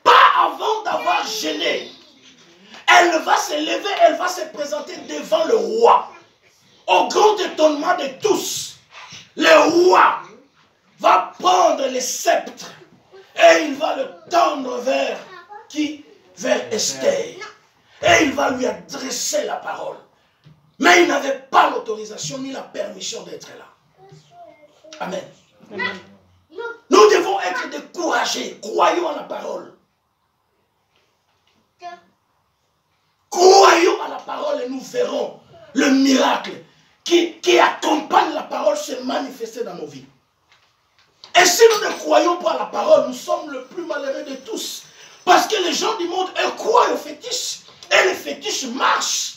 Pas avant d'avoir gêné. Elle va se lever, elle va se présenter devant le roi. Au grand étonnement de tous, le roi va prendre le sceptre et il va le tendre vers qui? Vers Esther. Et il va lui adresser la parole. Mais il n'avait pas l'autorisation ni la permission d'être là. Amen. Amen. Nous devons être découragés. Croyons à la parole. Croyons à la parole et nous verrons le miracle qui accompagne la parole se manifester dans nos vies. Et si nous ne croyons pas à la parole, nous sommes le plus malheureux de tous. Parce que les gens du monde, elles croient aux fétiches. Et les fétiches marchent.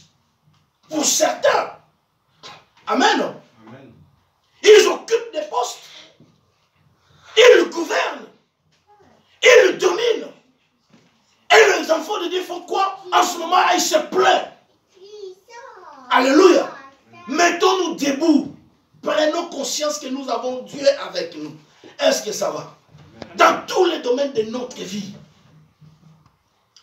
Pour certains. Amen. Amen. Ils occupent des postes. Ils gouvernent. Ils dominent. Et les enfants de Dieu font quoi? En ce moment, ils se plaignent. Alléluia. Mettons-nous debout. Prenons conscience que nous avons Dieu avec nous. Est-ce que ça va? Dans tous les domaines de notre vie.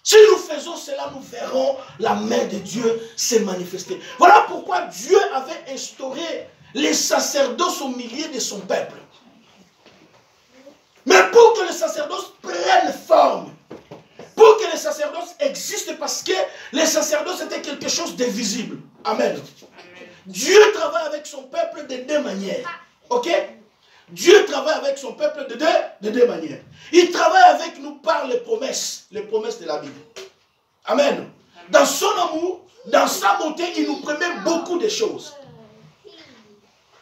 Si nous faisons cela, nous verrons la main de Dieu se manifester. Voilà pourquoi Dieu avait instauré les sacerdoces au milieu de son peuple. Mais pour que le sacerdoce prenne forme, pour que le sacerdoce existe, parce que les sacerdoces étaient quelque chose de visible. Amen. Dieu travaille avec son peuple de deux manières. Ok? Dieu travaille avec son peuple de deux manières. Il travaille avec nous par les promesses de la Bible. Amen. Dans son amour, dans sa bonté, il nous promet beaucoup de choses.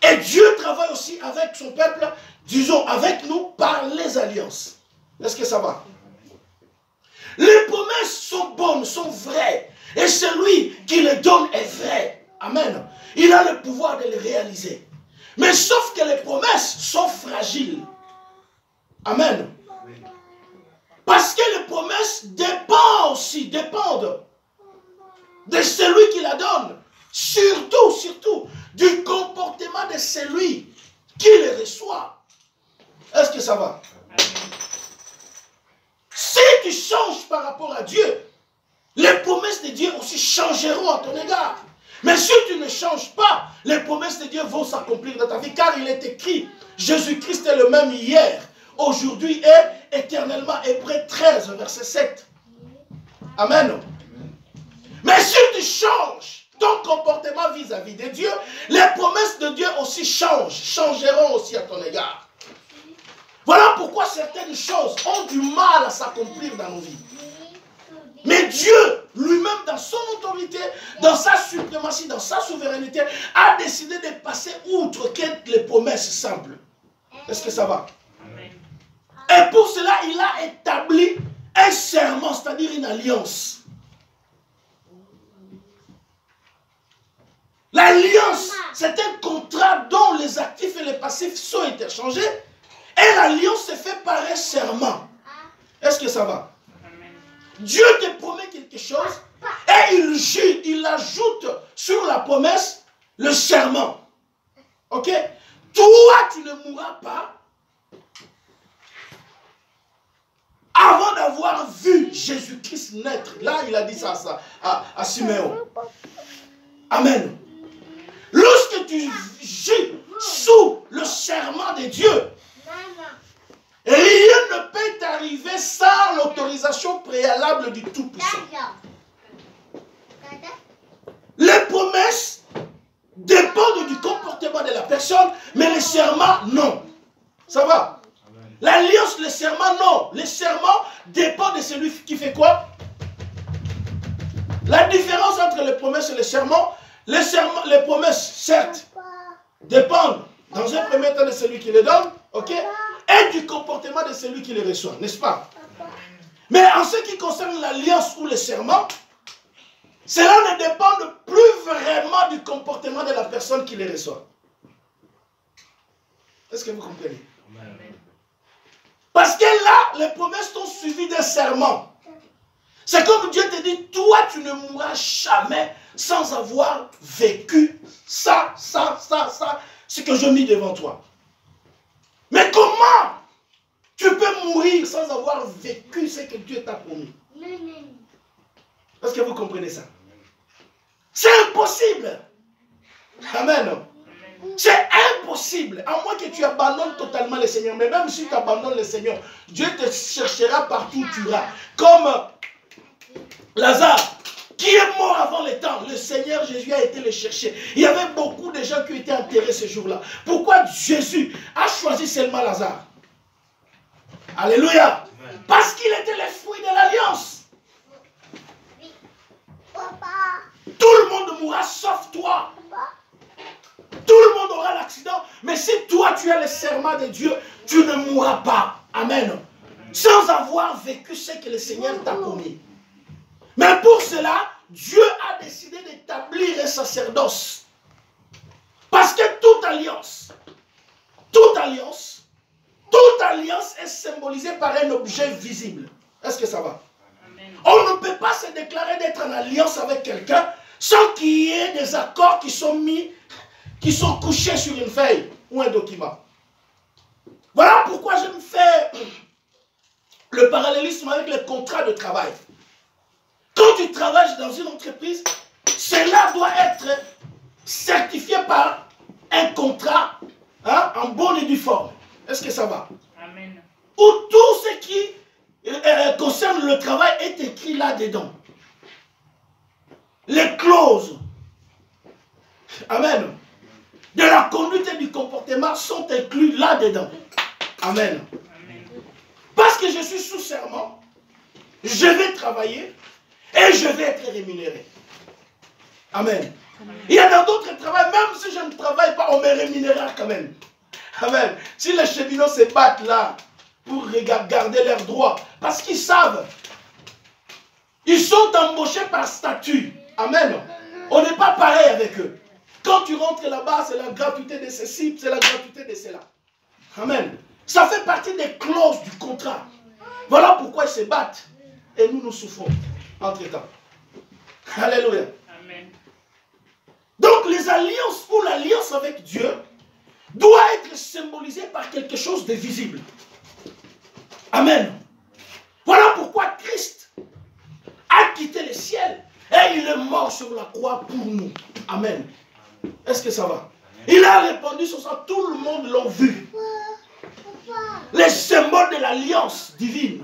Et Dieu travaille aussi avec son peuple, disons, avec nous par les alliances. Est-ce que ça va? Les promesses sont bonnes, sont vraies. Et celui qui les donne est vrai. Amen. Il a le pouvoir de les réaliser. Mais sauf que les promesses sont fragiles. Amen. Parce que les promesses dépendent de celui qui la donne. Surtout, du comportement de celui qui les reçoit. Est-ce que ça va? Si tu changes par rapport à Dieu, les promesses de Dieu aussi changeront à ton égard. Mais si tu ne changes pas, les promesses de Dieu vont s'accomplir dans ta vie. Car il est écrit, Jésus-Christ est le même hier, aujourd'hui et éternellement. Hébreux 13, verset 7. Amen. Mais si tu changes ton comportement vis-à-vis de Dieu, les promesses de Dieu aussi changeront aussi à ton égard. Voilà pourquoi certaines choses ont du mal à s'accomplir dans nos vies. Mais Dieu, lui-même, dans son autorité, dans sa suprématie, dans sa souveraineté, a décidé de passer outre que les promesses simples. Est-ce que ça va? Et pour cela, il a établi un serment, c'est-à-dire une alliance. L'alliance, c'est un contrat dont les actifs et les passifs sont interchangés. Et l'alliance se fait par un serment. Est-ce que ça va? Dieu te promet quelque chose et il ajoute sur la promesse le serment. Ok? Toi, tu ne mourras pas avant d'avoir vu Jésus-Christ naître. Là, il a dit ça à Siméon. Amen. Lorsque tu vis sous le serment de Dieu, rien ne peut t'arriver sans l'autorisation préalable du Tout-Puissant. Les promesses dépendent du comportement de la personne, mais les serments, non. Ça va? L'alliance, les serments, non. Les serments dépendent de celui qui fait quoi? La différence entre les promesses et les serments, les promesses, certes, dépendent dans un premier temps de celui qui les donne, ok? Et du comportement de celui qui les reçoit, n'est-ce pas? Mais en ce qui concerne l'alliance ou le serment, cela ne dépend plus vraiment du comportement de la personne qui les reçoit. Est-ce que vous comprenez? Parce que là, les promesses sont suivies d'un serment. C'est comme Dieu te dit, toi tu ne mourras jamais sans avoir vécu ça, ce que je mis devant toi. Mais comment Tu peux mourir sans avoir vécu ce que Dieu t'a promis. Est-ce que vous comprenez ça? C'est impossible. Amen. C'est impossible. À moins que tu abandonnes totalement le Seigneur. Mais même si tu abandonnes le Seigneur, Dieu te cherchera partout où tu iras. Comme Lazare, qui est mort avant le temps. Le Seigneur Jésus a été le chercher. Il y avait beaucoup de gens qui étaient enterrés ce jour-là. Pourquoi Jésus a choisi seulement Lazare? Alléluia. Parce qu'il était le fruit de l'alliance. Tout le monde mourra sauf toi. Tout le monde aura l'accident. Mais si toi tu as le serment de Dieu, tu ne mourras pas. Amen. Sans avoir vécu ce que le Seigneur t'a promis. Mais pour cela, Dieu a décidé d'établir un sacerdoce. Parce que toute alliance est symbolisée par un objet visible. Est-ce que ça va? Amen. On ne peut pas se déclarer d'être en alliance avec quelqu'un sans qu'il y ait des accords qui sont couchés sur une feuille ou un document. Voilà pourquoi je me fais le parallélisme avec le contrat de travail. Quand tu travailles dans une entreprise, cela doit être certifié par un contrat en bonne et due forme. Est-ce que ça va? Amen. Où tout ce qui concerne le travail est écrit là-dedans. Les clauses, amen, de la conduite et du comportement sont inclus là-dedans. Amen. Amen. Parce que je suis sous serment, je vais travailler et je vais être rémunéré. Amen. Amen. Il y a dans d'autres travails, même si je ne travaille pas, on me rémunérera quand même. Amen. Si les cheminots se battent là pour garder leurs droits, parce qu'ils savent, ils sont embauchés par statut. Amen. On n'est pas pareil avec eux. Quand tu rentres là-bas, c'est la gratuité de ceci, c'est la gratuité de cela. Amen. Ça fait partie des clauses du contrat. Voilà pourquoi ils se battent. Et nous, nous souffrons entre-temps. Alléluia. Amen. Donc les alliances ou l'alliance avec Dieu doit être symbolisée par quelque chose de visible. Amen. Voilà pourquoi Christ a quitté le ciel et il est mort sur la croix pour nous. Amen. Est-ce que ça va? Il a répandu sur ça, tout le monde l'a vu. Les symboles de l'alliance divine.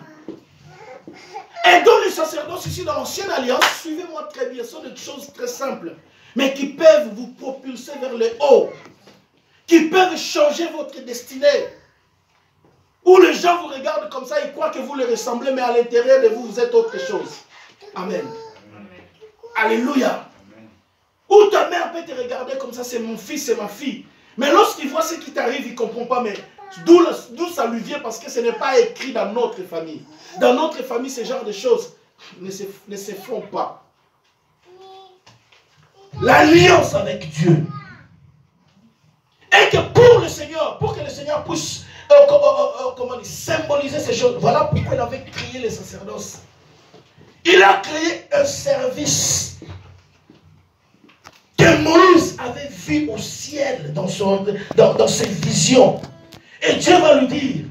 Et dans les sacerdoces ici dans l'ancienne alliance, suivez-moi très bien, ce sont des choses très simples, mais qui peuvent vous propulser vers le haut, qui peuvent changer votre destinée. Où les gens vous regardent comme ça, ils croient que vous les ressemblez, mais à l'intérieur de vous, vous êtes autre chose. Amen. Amen. Alléluia. Où ta mère peut te regarder comme ça, c'est mon fils, c'est ma fille. Mais lorsqu'il voit ce qui t'arrive, il ne comprend pas, mais d'où ça lui vient, parce que ce n'est pas écrit dans notre famille. Dans notre famille, ce genre de choses ne se font pas. L'alliance avec Dieu. Et que pour le Seigneur, pour que le Seigneur puisse symboliser ces choses, voilà pourquoi il avait créé les sacerdoces. Il a créé un service que Moïse avait vu au ciel dans ses visions. Et Dieu va lui dire,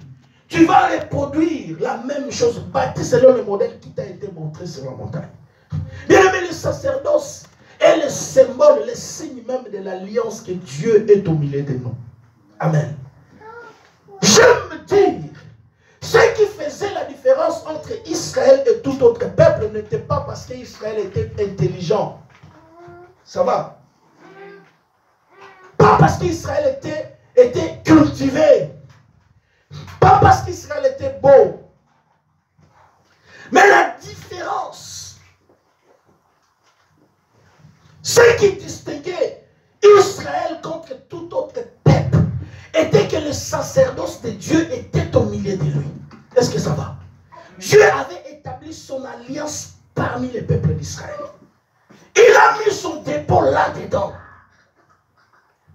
tu vas reproduire la même chose, bâtie selon le modèle qui t'a été montré sur la montagne. Bien aimé, le sacerdoce est le symbole, le signe même de l'alliance que Dieu est au milieu de nous. Amen. J'aime dire, ce qui faisait la différence entre Israël et tout autre peuple n'était pas parce qu'Israël était intelligent. Ça va? Pas parce qu'Israël était cultivé. Pas parce qu'Israël était beau. Mais la différence, ce qui distinguait Israël contre tout autre peuple, était que le sacerdoce de Dieu était au milieu de lui. Est-ce que ça va? Dieu avait établi son alliance parmi les peuples d'Israël. Il a mis son dépôt là-dedans.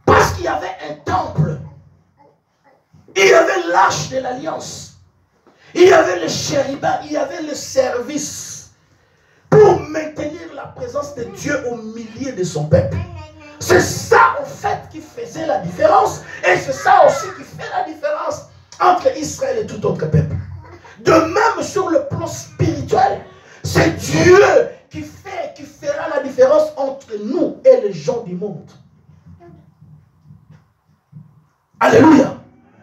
Parce qu'il y avait un temple. Il y avait l'arche de l'alliance. Il y avait le chérubin. Il y avait le service. Pour maintenir la présence de Dieu au milieu de son peuple. C'est ça en fait qui faisait la différence. Et c'est ça aussi qui fait la différence entre Israël et tout autre peuple. De même sur le plan spirituel, c'est Dieu qui fera la différence entre nous et les gens du monde. Alléluia.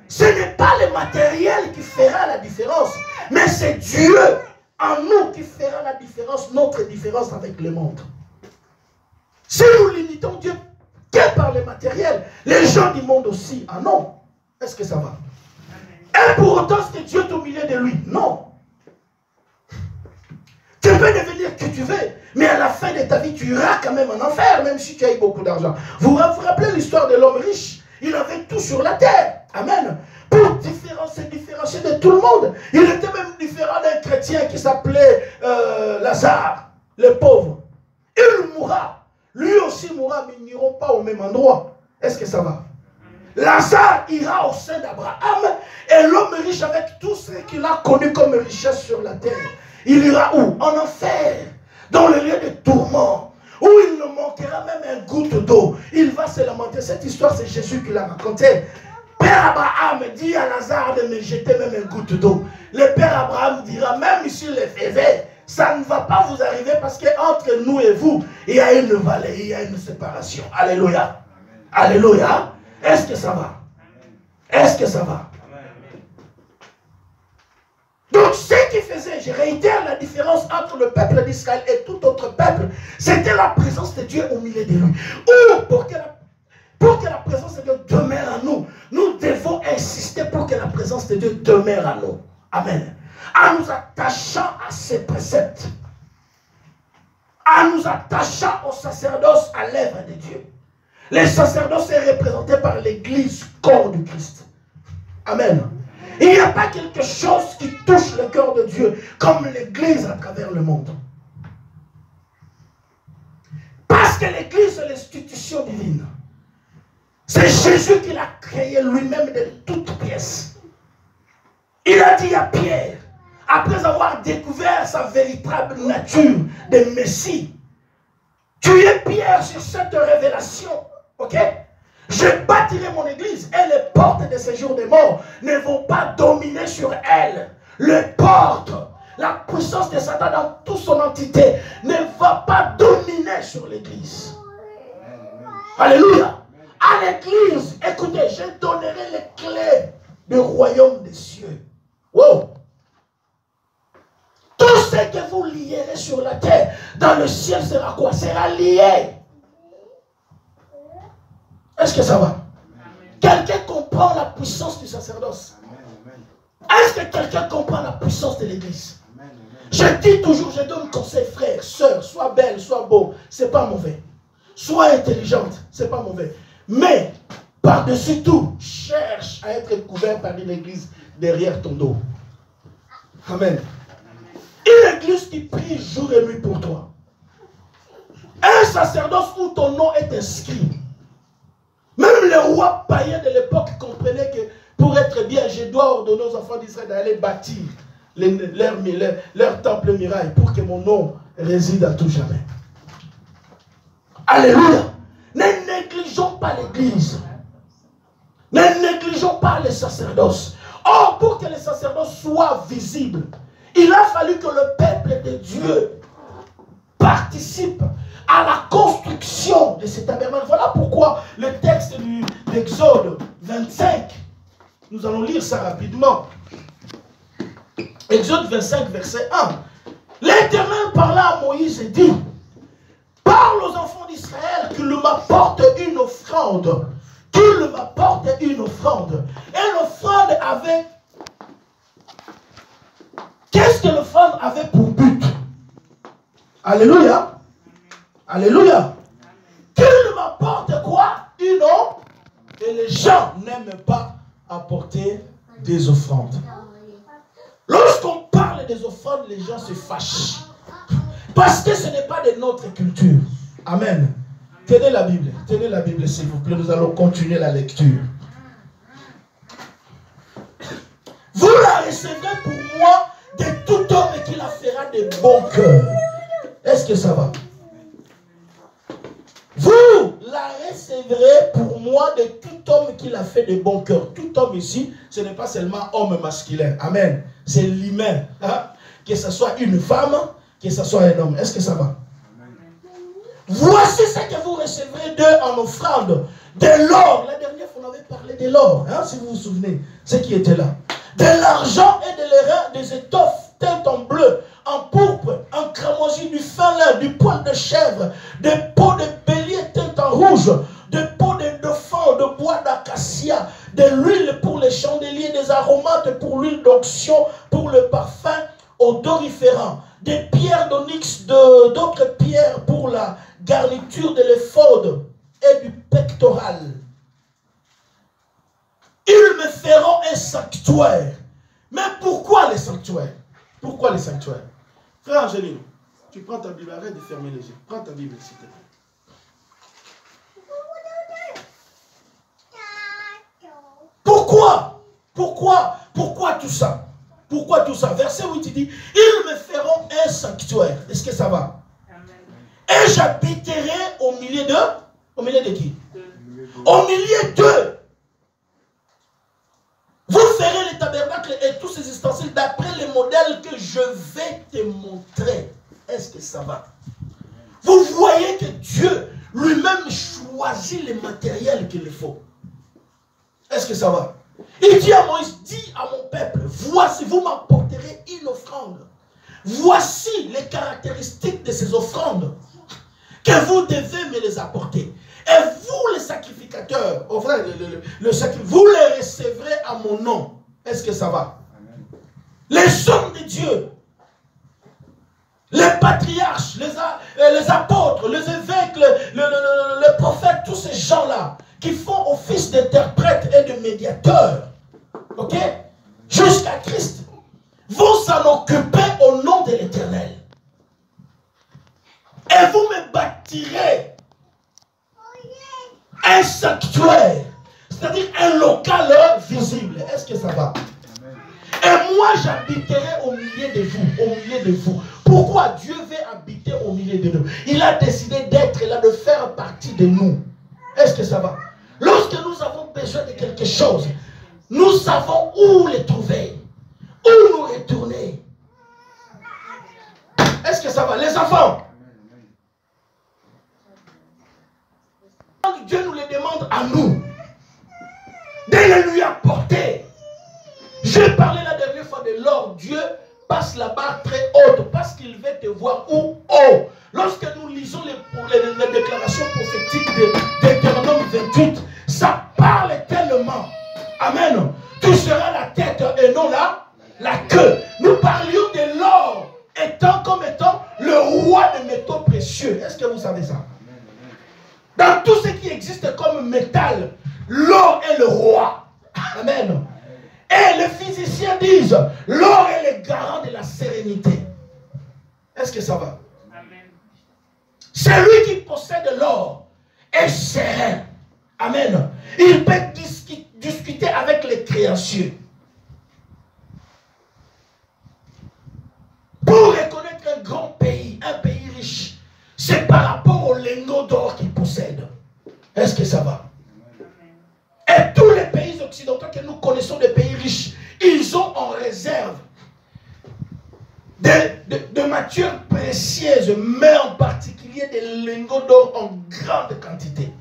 Ce n'est pas le matériel qui fera la différence, mais c'est Dieu en nous qui fera la différence, notre différence avec le monde. Si nous limitons Dieu que par le matériel, les gens du monde aussi, ah non. Est-ce que ça va? Et pour autant, est-ce que Dieu est au milieu de lui? Non. Tu peux devenir qui tu veux, mais à la fin de ta vie, tu iras quand même en enfer, même si tu as eu beaucoup d'argent. Vous vous rappelez l'histoire de l'homme riche? Il avait tout sur la terre. Amen. Pour se différencier de tout le monde. Il était même différent d'un chrétien qui s'appelait Lazare, le pauvre. Il mourra. Lui aussi mourra, mais ils n'iront pas au même endroit. Est-ce que ça va? Lazare ira au sein d'Abraham et l'homme riche avec tout ce qu'il a connu comme richesse sur la terre. Il ira où? En enfer, dans le lieu de tourment, où il ne manquera même une goutte d'eau. Il va se lamenter. Cette histoire, c'est Jésus qui l'a racontée. Père Abraham dit à Lazare de me jeter même une goutte d'eau. Le Père Abraham dira, même s'il le faisait, ça ne va pas vous arriver parce qu'entre nous et vous, il y a une vallée, il y a une séparation. Alléluia. Alléluia. Est-ce que ça va? Est-ce que ça va? Donc ce qui faisait, je réitère la différence entre le peuple d'Israël et tout autre peuple, c'était la présence de Dieu au milieu de lui. Ou pour que la présence de Dieu demeure en nous, nous devons insister pour que la présence de Dieu demeure en nous. Amen. En nous attachant à ses préceptes, en nous attachant au sacerdoce, à l'œuvre de Dieu. Les sacerdoces est représenté par l'Église, corps du Christ. Amen. Il n'y a pas quelque chose qui touche le cœur de Dieu comme l'Église à travers le monde. Parce que l'Église est l'institution divine. C'est Jésus qui l'a créé lui-même de toutes pièces. Il a dit à Pierre, après avoir découvert sa véritable nature de Messie, tu es Pierre sur cette révélation, ok? Je bâtirai mon église et les portes de ces jours des morts ne vont pas dominer sur elle. Les portes, la puissance de Satan dans toute son entité ne va pas dominer sur l'église. Alléluia. À l'église, écoutez, je donnerai les clés du royaume des cieux. Wow. Tout ce que vous lierez sur la terre, dans le ciel sera quoi? Sera lié. Est-ce que ça va? Quelqu'un comprend la puissance du sacerdoce? Est-ce que quelqu'un comprend la puissance de l'église? Je dis toujours, je donne conseil, frère, soeur, sois belle, sois beau, c'est pas mauvais. Sois intelligente, c'est pas mauvais. Mais, par-dessus tout, cherche à être couvert par une église derrière ton dos. Amen. Une église qui prie jour et nuit pour toi. Un sacerdoce où ton nom est inscrit. Même les rois païens de l'époque comprenaient que pour être bien, je dois ordonner aux enfants d'Israël d'aller bâtir leur temple miraille pour que mon nom réside à tout jamais. Alléluia. Ne négligeons pas l'église. Ne négligeons pas les sacerdoces. Or, pour que les sacerdoces soient visibles, il a fallu que le peuple de Dieu participe à la construction de cet tabernacle. Voilà pourquoi le texte de l'Exode 25, nous allons lire ça rapidement. Exode 25, verset 1. L'Éternel parla à Moïse et dit, parle aux enfants d'Israël qu'ils m'apportent une offrande. Qu'ils m'apportent une offrande. Et l'offrande avait... Qu'est-ce que l'offrande avait pour but? Alléluia. Alléluia. Qu'il m'apporte quoi? Une offrande. Et les gens n'aiment pas apporter des offrandes. Lorsqu'on parle des offrandes, les gens se fâchent. Parce que ce n'est pas de notre culture. Amen. Tenez la Bible s'il vous plaît, nous allons continuer la lecture. Vous la recevrez pour moi de tout homme qui la fera de bon cœur. Est-ce que ça va? Vous la recevrez pour moi de tout homme qui la fait de bon cœur. Tout tout homme ici, ce n'est pas seulement homme masculin. Amen. C'est l'humain. Hein? Que ce soit une femme, que ce soit un homme. Est-ce que ça va? Voici ce que vous recevrez d'eux en offrande. De l'or. La dernière fois, on avait parlé de l'or. Hein, si vous vous souvenez. Ce qui était là. De l'argent et de l'airain, des étoffes teintes en bleu, en pourpre, en cramoisi, du fin lin, du poil de chèvre, des peaux de bélier teintes en rouge, de peaux de dauphin, de bois d'acacia, de l'huile pour les chandeliers, des aromates pour l'huile d'onction, pour le parfum odoriférant, des pierres d'onyx, d'autres pierres pour la garniture de l'éphod et du pectoral. Ils me feront un sanctuaire. Mais pourquoi les sanctuaires? Pourquoi les sanctuaires? Frère Angéline, tu prends ta Bible, arrête de fermer les yeux. Prends ta Bible, s'il te plaît. Pourquoi? Pourquoi tout ça? Pourquoi tout ça? Verset 8, il dit, ils me feront un sanctuaire. Est-ce que ça va? Amen. Et j'habiterai au milieu de... Au milieu de qui? Au milieu d'eux. Vous ferez les tabernacles et tous ces ustensiles d'après les modèles que je vais te montrer. Est-ce que ça va? Vous voyez que Dieu lui-même choisit les matériels qu'il faut. Est-ce que ça va? Il dit à Moïse, dis à mon peuple, voici, vous m'apporterez une offrande. Voici les caractéristiques de ces offrandes que vous devez me les apporter. Et vous, les sacrificateurs, vous les recevrez à mon nom. Est-ce que ça va? Amen. Les hommes de Dieu, les patriarches, les apôtres, les évêques, les prophètes, tous ces gens-là qui font office d'interprètes et de médiateurs, ok, jusqu'à Christ, vont s'en occuper au nom de l'Éternel. Et vous me bâtirez un sanctuaire, c'est-à-dire un local visible. Est-ce que ça va? Amen. Et moi j'habiterai au milieu de vous, au milieu de vous. Pourquoi Dieu veut habiter au milieu de nous? Il a décidé d'être là, de faire partie de nous. Est-ce que ça va? Lorsque nous avons besoin de quelque chose, nous savons où les trouver, où nous retourner. Est-ce que ça va? Les enfants, Dieu nous les demande à nous de les lui apporter. J'ai parlé la dernière fois de l'or. Dieu passe la barre très haute parce qu'il veut te voir où haut. Lorsque nous lisons les déclarations prophétiques de Deutéronome 28, ça parle tellement. Amen. Tu seras la tête et non la queue. Nous parlions de l'or comme étant le roi des métaux précieux. Est-ce que vous savez ça? Dans tout ce qui existe comme métal, l'or est le roi. Amen. Et les physiciens disent, l'or est le garant de la sérénité. Est-ce que ça va? Amen. Celui qui possède l'or est serein. Amen. Il peut discuter avec les créanciers. Pour reconnaître un grand pays, un pays riche, c'est par rapport aux lingots d'or qu'il possède. Est-ce que ça va? Et tous les pays occidentaux que nous connaissons, des pays riches, ils ont en réserve de matières précieuses, mais en particulier des lingots d'or en grande quantité.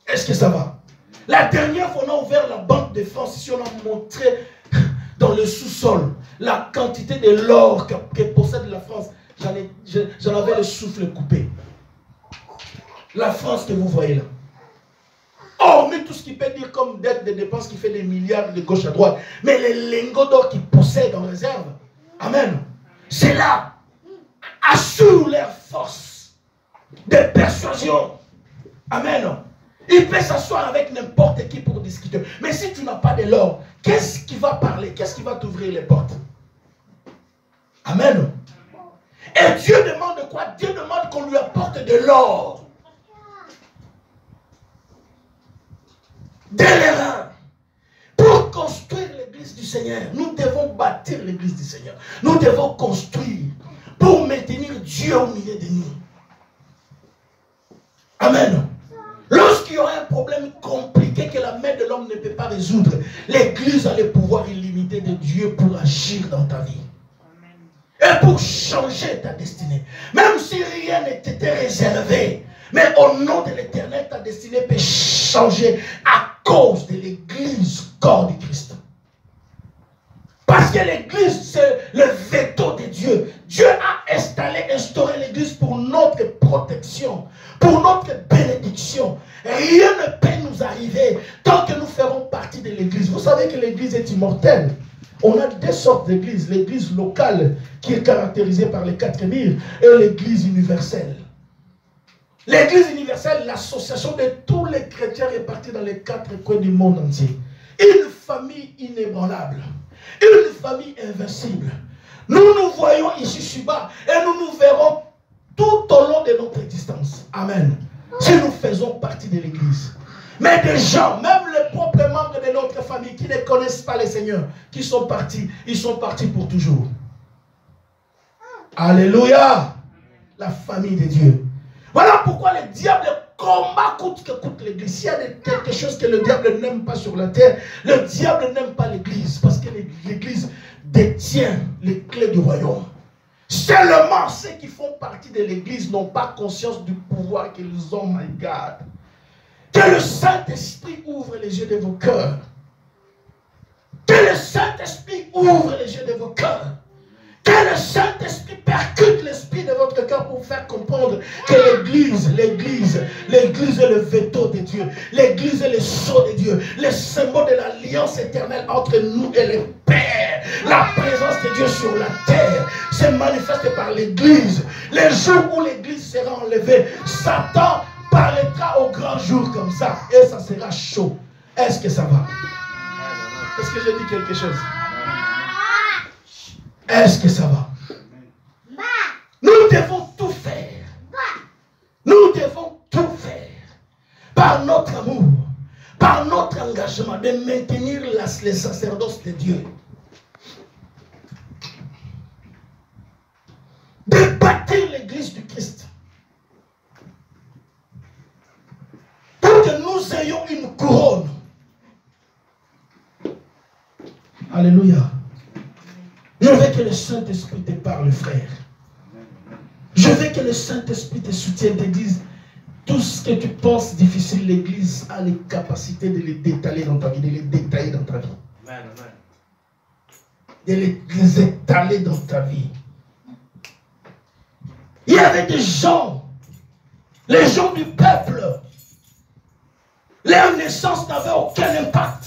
Est-ce que ça va? La dernière fois, on a ouvert la Banque de France, ici on a montré dans le sous-sol la quantité de l'or que possède la France. J'en avais le souffle coupé. La France que vous voyez là. Hormis tout ce qui peut dire comme dette de dépenses qui fait des milliards de gauche à droite. Mais les lingots d'or qu'ils possèdent en réserve. Amen. C'est là. Assure leur force de persuasion. Amen. Il peut s'asseoir avec n'importe qui pour discuter. Mais si tu n'as pas de l'or, qu'est-ce qui va parler? Qu'est-ce qui va t'ouvrir les portes? Amen. Et Dieu demande quoi? Dieu demande qu'on lui apporte de l'or. De l'airain. Pour construire l'église du Seigneur, nous devons bâtir l'église du Seigneur. Nous devons construire pour maintenir Dieu au milieu de nous. Amen. Lorsqu'il y aura un problème compliqué que la main de l'homme ne peut pas as le pouvoir illimité de Dieu pour agir dans ta vie. Et pour changer ta destinée. Même si rien n'était réservé. Mais au nom de l'Éternel, ta destinée peut changer à cause de l'Église, corps du Christ. Parce que l'Église, c'est le veto de Dieu. Dieu a instauré l'Église pour notre protection, pour notre bénédiction. Rien ne peut nous arriver tant que nous ferons partie de l'Église. Vous savez que l'Église est immortelle. On a deux sortes d'églises. L'église locale qui est caractérisée par les 4 murs et l'église universelle. L'église universelle, l'association de tous les chrétiens répartis dans les 4 coins du monde entier. Une famille inébranlable. Une famille invincible. Nous nous voyons ici sur-bas et nous nous verrons tout au long de notre existence. Amen. Si nous faisons partie de l'église. Mais des gens, même les propres membres de notre famille qui ne connaissent pas le Seigneur, qui sont partis, ils sont partis pour toujours. Alléluia. La famille de Dieu. Voilà pourquoi le diable combat coûte que coûte l'église. S'il y a quelque chose que le diable n'aime pas sur la terre, le diable n'aime pas l'église. Parce que l'église détient les clés du royaume. Seulement ceux qui font partie de l'église n'ont pas conscience du pouvoir qu'ils ont, my God. Que le Saint-Esprit ouvre les yeux de vos cœurs. Que le Saint-Esprit ouvre les yeux de vos cœurs. Que le Saint-Esprit percute l'esprit de votre cœur pour faire comprendre que l'Église est le veto de Dieu. L'Église est le sceau de Dieu. Le symbole de l'alliance éternelle entre nous et le Père. La présence de Dieu sur la terre se manifeste par l'Église. Les jours où l'Église sera enlevée, Satan paraîtra au grand jour comme ça. Et ça sera chaud. Est-ce que ça va? Est-ce que j'ai dit quelque chose? Est-ce que ça va? Nous devons tout faire. Nous devons tout faire. Par notre amour, par notre engagement de maintenir les sacerdoce de Dieu. De bâtir l'église du Christ. Pour que nous ayons une couronne. Alléluia. Je veux que le Saint-Esprit te parle, frère. Je veux que le Saint-Esprit te soutienne, te dise tout ce que tu penses difficile, l'Église a les capacités de les détailler dans ta vie, de les détailler dans ta vie. De les étaler dans ta vie. Il y avait des gens, les gens du peuple, leur naissance n'avait aucun impact.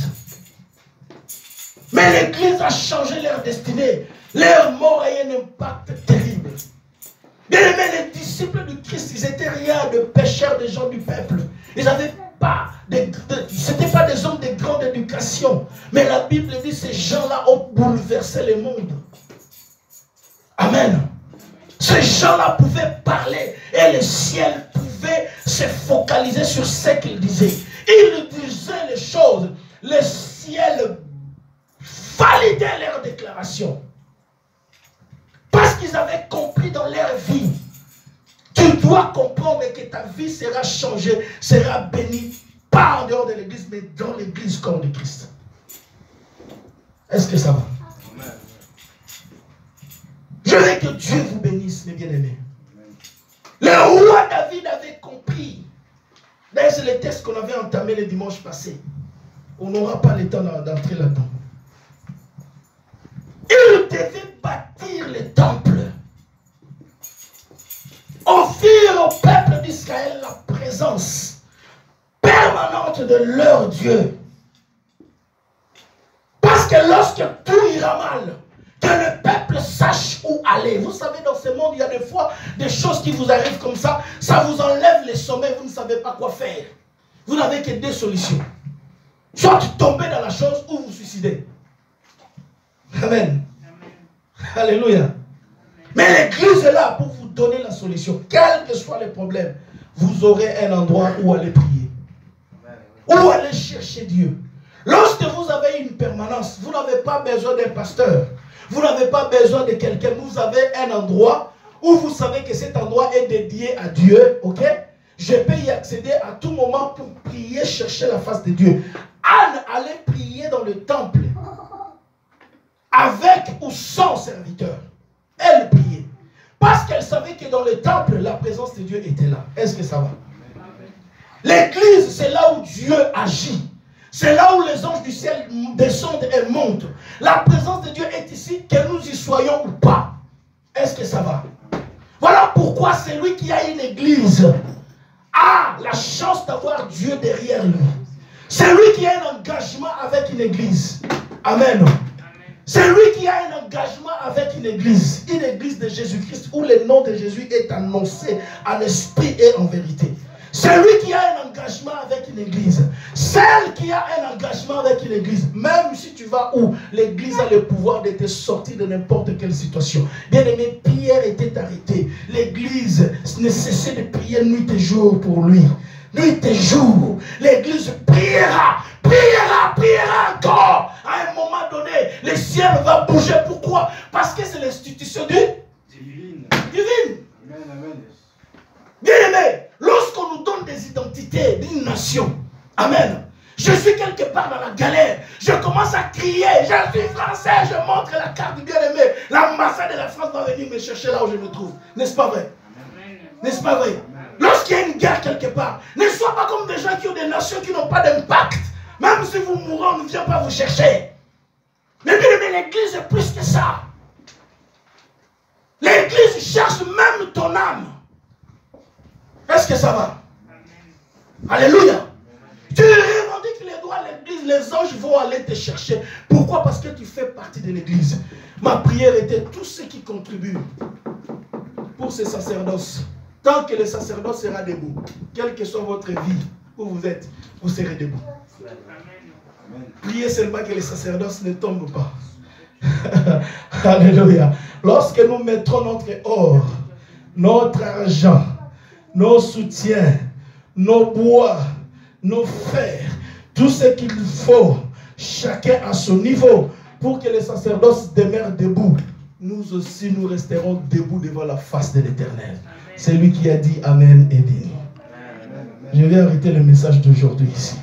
Mais l'Église a changé leur destinée. Leur mort a eu un impact terrible. Mais les disciples du Christ, ils étaient rien de pécheurs des gens du peuple. Ils n'avaient pas, ce n'étaient pas des hommes de grande éducation. Mais la Bible dit que ces gens-là ont bouleversé le monde. Amen. Ces gens-là pouvaient parler et le ciel pouvait se focaliser sur ce qu'ils disaient. Ils disaient les choses. Le ciel validait leurs déclarations. Parce qu'ils avaient compris dans leur vie. Tu dois comprendre que ta vie sera changée, sera bénie, pas en dehors de l'église, mais dans l'église comme de Christ. Est-ce que ça va? Amen. Je veux que Dieu vous bénisse, mes bien-aimés. Le roi David avait compris. D'ailleurs, c'est le texte qu'on avait entamé le dimanche passé. On n'aura pas le temps d'entrer là-dedans. Il devait bâtir le temple. Offrir au peuple d'Israël la présence permanente de leur Dieu. Parce que lorsque tout ira mal, que le peuple sache où aller. Vous savez, dans ce monde, il y a des fois des choses qui vous arrivent comme ça. Ça vous enlève les sommets, vous ne savez pas quoi faire. Vous n'avez que deux solutions. Soit tomber dans la chose ou vous suicider. Amen. Alléluia. Mais l'église est là pour vous donner la solution. Quel que soit le problème, vous aurez un endroit où aller prier. Où aller chercher Dieu. Lorsque vous avez une permanence, vous n'avez pas besoin d'un pasteur. Vous n'avez pas besoin de quelqu'un. Vous avez un endroit où vous savez que cet endroit est dédié à Dieu. Ok? Je peux y accéder à tout moment pour prier, chercher la face de Dieu. Anne allait prier dans le temple. avec ou sans serviteur. Elle priait. Parce qu'elle savait que dans le temple, la présence de Dieu était là. Est-ce que ça va? L'église, c'est là où Dieu agit. C'est là où les anges du ciel descendent et montent. La présence de Dieu est ici, que nous y soyons ou pas. Est-ce que ça va? Voilà pourquoi celui qui a une église a la chance d'avoir Dieu derrière lui. Celui qui a un engagement avec une église. Amen. Celui qui a un engagement avec une église de Jésus-Christ, où le nom de Jésus est annoncé en esprit et en vérité. Celui qui a un engagement avec une église, celle qui a un engagement avec une église, même si tu vas où l'église a le pouvoir de te sortir de n'importe quelle situation. Bien aimé, Pierre était arrêté. L'église ne cessait de prier nuit et jour pour lui. Nuit et jour, l'église priera, priera, priera encore. À un moment donné, le ciel va bouger. Pourquoi? Parce que c'est l'institution divine. Amen, amen. Bien aimé, lorsqu'on nous donne des identités d'une nation, amen, je suis quelque part dans la galère, je commence à crier, je suis français, je montre la carte du bien-aimé, l'ambassade de la France va venir me chercher là où je me trouve. N'est-ce pas vrai? N'est-ce pas vrai? Lorsqu'il y a une guerre quelque part, ne sois pas comme des gens qui ont des nations qui n'ont pas d'impact. Même si vous mourrez, on ne vient pas vous chercher. Mais bien aimé, l'église est plus que ça. L'église cherche même ton âme. Est-ce que ça va? Alléluia. Tu revendiques les droits de l'église, les anges vont aller te chercher. Pourquoi? Parce que tu fais partie de l'église. Ma prière était tous ceux qui contribuent pour ce sacerdoce. Tant que le sacerdoce sera debout, quelle que soit votre vie, où vous êtes, vous serez debout. Priez seulement que le sacerdoce ne tombe pas. Alléluia. Lorsque nous mettrons notre or, notre argent, nos soutiens, nos bois, nos fers, tout ce qu'il faut, chacun à son niveau, pour que le sacerdoce demeure debout, nous aussi nous resterons debout devant la face de l'Éternel. C'est lui qui a dit Amen et béni. Je vais arrêter le message d'aujourd'hui ici.